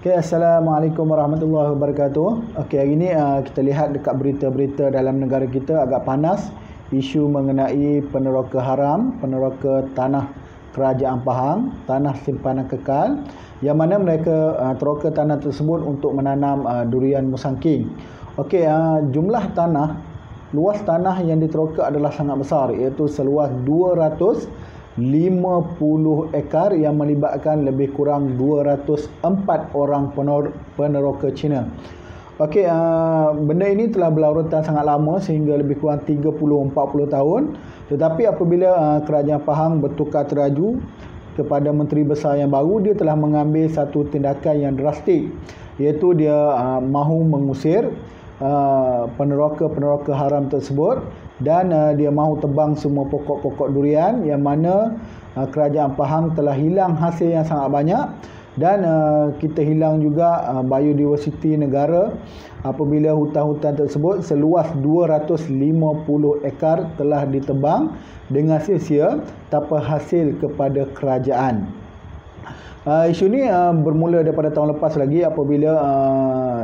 Okay, Assalamualaikum warahmatullahi wabarakatuh. Okay, hari ini kita lihat dekat berita-berita dalam negara kita agak panas. Isu mengenai peneroka haram, peneroka tanah kerajaan Pahang, tanah simpanan kekal, yang mana mereka teroka tanah tersebut untuk menanam durian musangking. Okey, jumlah tanah, luas tanah yang diteroka adalah sangat besar, iaitu seluas 250 ekar yang melibatkan lebih kurang 204 orang peneroka Cina. Okey, benda ini telah berlarutan sangat lama sehingga lebih kurang 30-40 tahun. Tetapi apabila kerajaan Pahang bertukar teraju kepada Menteri Besar yang baru, dia telah mengambil satu tindakan yang drastik, iaitu dia mahu mengusir peneroka-peneroka haram tersebut, dan dia mahu tebang semua pokok-pokok durian, yang mana kerajaan Pahang telah hilang hasil yang sangat banyak, dan kita hilang juga biodiversiti negara apabila hutan-hutan tersebut seluas 250 ekar telah ditebang dengan sia-sia tanpa hasil kepada kerajaan. Isu ni bermula daripada tahun lepas lagi apabila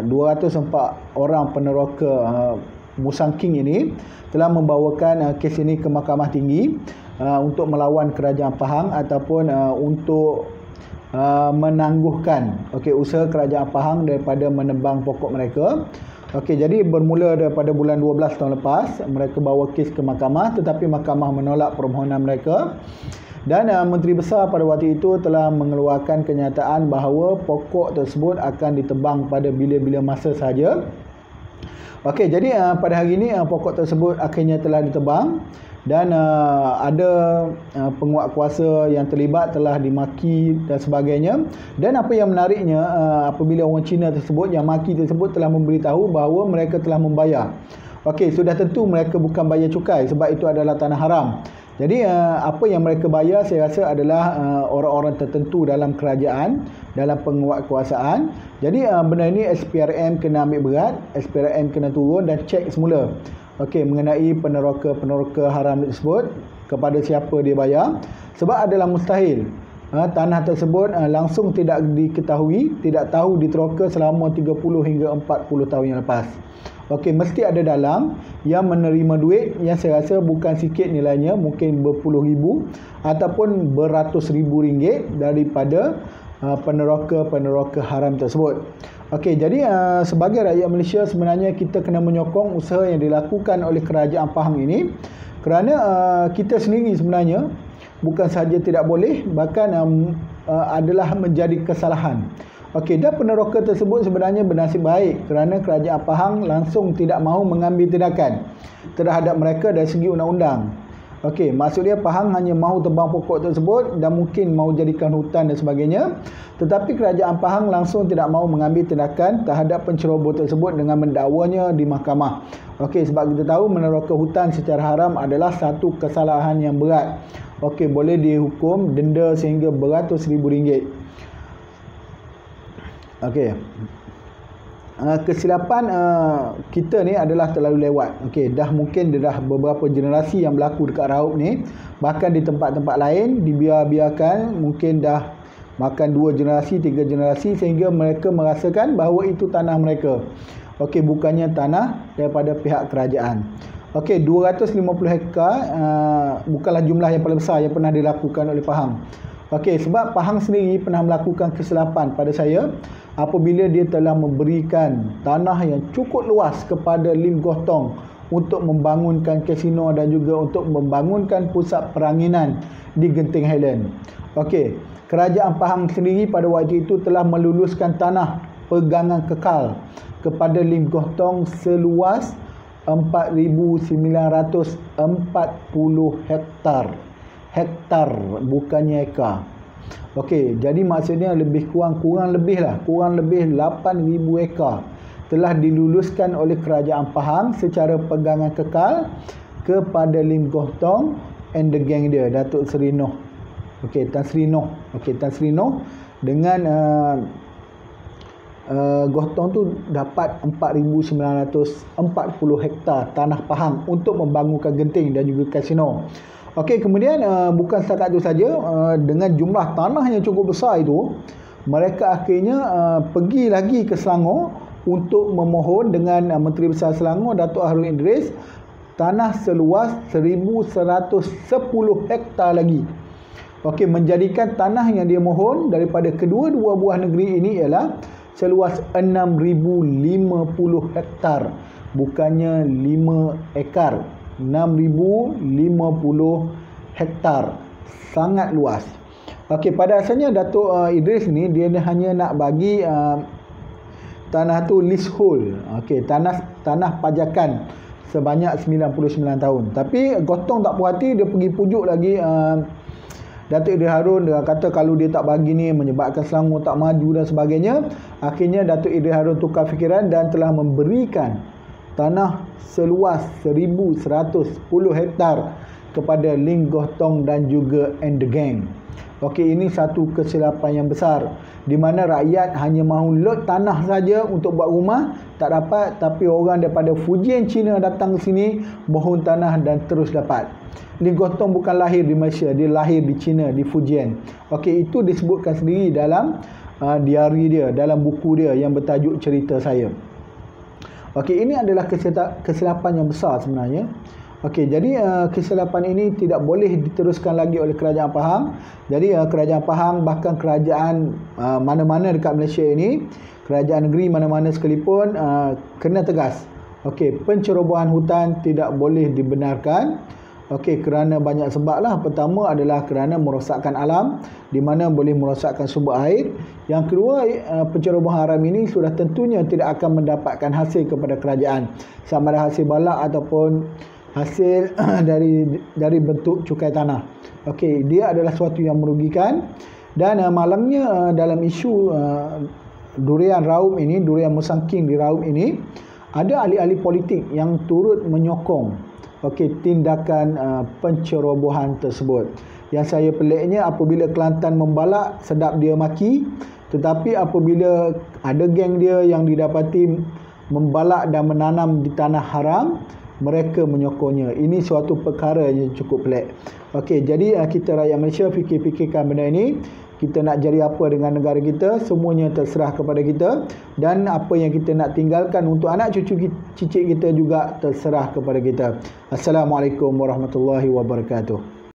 204 orang peneroka musangking ini telah membawakan kes ini ke Mahkamah Tinggi untuk melawan kerajaan Pahang ataupun untuk menangguhkan usaha kerajaan Pahang daripada menebang pokok mereka. Jadi bermula daripada bulan 12 tahun lepas mereka bawa kes ke mahkamah, tetapi mahkamah menolak permohonan mereka. Dan Menteri Besar pada waktu itu telah mengeluarkan kenyataan bahawa pokok tersebut akan ditebang pada bila-bila masa sahaja. Jadi pada hari ini pokok tersebut akhirnya telah ditebang, dan ada penguat kuasa yang terlibat telah dimaki dan sebagainya. Dan apa yang menariknya, apabila orang Cina tersebut yang maki tersebut telah memberitahu bahawa mereka telah membayar. Sudah tentu mereka bukan bayar cukai sebab itu adalah tanah haram. Jadi apa yang mereka bayar saya rasa adalah orang-orang tertentu dalam kerajaan, dalam penguatkuasaan. Jadi benda ini SPRM kena ambil berat, SPRM kena turun dan cek semula mengenai peneroka haram tersebut, kepada siapa dia bayar. Sebab adalah mustahil tanah tersebut langsung tidak diketahui, tidak tahu diteroka selama 30 hingga 40 tahun yang lepas. Mesti ada dalang yang menerima duit yang saya rasa bukan sikit nilainya, mungkin berpuluh ribu ataupun beratus ribu ringgit daripada peneroka haram tersebut. Jadi sebagai rakyat Malaysia sebenarnya kita kena menyokong usaha yang dilakukan oleh kerajaan Pahang ini, kerana kita sendiri sebenarnya bukan sahaja tidak boleh, bahkan adalah menjadi kesalahan. Dan peneroka tersebut sebenarnya bernasib baik kerana kerajaan Pahang langsung tidak mahu mengambil tindakan terhadap mereka dari segi undang-undang. Maksudnya Pahang hanya mahu tebang pokok tersebut dan mungkin mahu jadikan hutan dan sebagainya. Tetapi kerajaan Pahang langsung tidak mahu mengambil tindakan terhadap penceroboh tersebut dengan mendakwanya di mahkamah. Sebab kita tahu meneroka hutan secara haram adalah satu kesalahan yang berat. Boleh dihukum denda sehingga beratus ribu ringgit. Kesilapan kita ni adalah terlalu lewat. Mungkin dah beberapa generasi yang berlaku dekat Raub ni, bahkan di tempat-tempat lain dibiarkan, mungkin dah makan 2 generasi, 3 generasi sehingga mereka merasakan bahawa itu tanah mereka. Bukannya tanah daripada pihak kerajaan. 250 hektar bukanlah jumlah yang paling besar yang pernah dilakukan oleh Pahang. Sebab Pahang sendiri pernah melakukan kesilapan pada saya apabila dia telah memberikan tanah yang cukup luas kepada Lim Goh untuk membangunkan kasino dan juga untuk membangunkan pusat peranginan di Genting Highland. Kerajaan Pahang sendiri pada waktu itu telah meluluskan tanah pegangan kekal kepada Lim Goh seluas 4,940 hektar, bukannya ekar. Jadi maksudnya kurang lebih 8,000 ekar telah diluluskan oleh kerajaan Pahang secara pegangan kekal kepada Lim Goh and the gang dia, Datuk Seri Noh. Tan Sri Noh. Tan Sri Noh dengan Goh tu dapat 4,940 hektar tanah Pahang untuk membangunkan genting dan juga kasino. Kemudian bukan setakat itu saja, dengan jumlah tanah yang cukup besar itu, mereka akhirnya pergi lagi ke Selangor untuk memohon dengan Menteri Besar Selangor Datuk Harun Idris tanah seluas 1110 hektar lagi. Okey, menjadikan tanah yang dia mohon daripada kedua-dua buah negeri ini ialah seluas 6,050 hektar, bukannya 5 ekar. 6,050 hektar, sangat luas. Okey, pada asalnya Datuk Idris ni dia hanya nak bagi tanah tu leasehold. Okey, tanah pajakan sebanyak 99 tahun. Tapi Gotong tak puas hati, dia pergi pujuk lagi Datuk Idris Harun. Dia kata kalau dia tak bagi ni menyebabkan Selangor tak maju dan sebagainya. Akhirnya Datuk Idris Harun tukar fikiran dan telah memberikan tanah seluas 1110 hektar kepada Ling Gotong dan juga and the gang. Okey, ini satu kesilapan yang besar di mana rakyat hanya mahu lot tanah saja untuk buat rumah, tak dapat, tapi orang daripada Fujian China datang ke sini mohon tanah dan terus dapat. Ling Gotong bukan lahir di Malaysia, dia lahir di China, di Fujian. Okey, itu disebutkan sendiri dalam diari dia, dalam buku dia yang bertajuk Cerita Saya. Okey, ini adalah kesilapan yang besar sebenarnya. Okey, jadi kesilapan ini tidak boleh diteruskan lagi oleh Kerajaan Pahang. Jadi Kerajaan Pahang, bahkan kerajaan mana-mana dekat Malaysia ini, kerajaan negeri mana-mana sekalipun, kena tegas. Okey, pencerobohan hutan tidak boleh dibenarkan. Okey, kerana banyak sebab lah. Pertama adalah kerana merosakkan alam, di mana boleh merosakkan sumber air. Yang kedua, pencerobohan haram ini sudah tentunya tidak akan mendapatkan hasil kepada kerajaan, sama ada hasil balak ataupun hasil dari bentuk cukai tanah. Okey, dia adalah sesuatu yang merugikan. Dan malangnya dalam isu durian Raub ini, durian Musangking di Raub ini, ada ahli-ahli politik yang turut menyokong tindakan pencerobohan tersebut. Yang saya peliknya, apabila Kelantan membalak, sedap dia maki, tetapi apabila ada geng dia yang didapati membalak dan menanam di tanah haram, mereka menyokongnya. Ini suatu perkara yang cukup pelik. Okey, jadi kita rakyat Malaysia fikir-fikirkan benda ini. Kita nak jadi apa dengan negara kita, semuanya terserah kepada kita. Dan apa yang kita nak tinggalkan untuk anak cucu cicit kita juga terserah kepada kita. Assalamualaikum warahmatullahi wabarakatuh.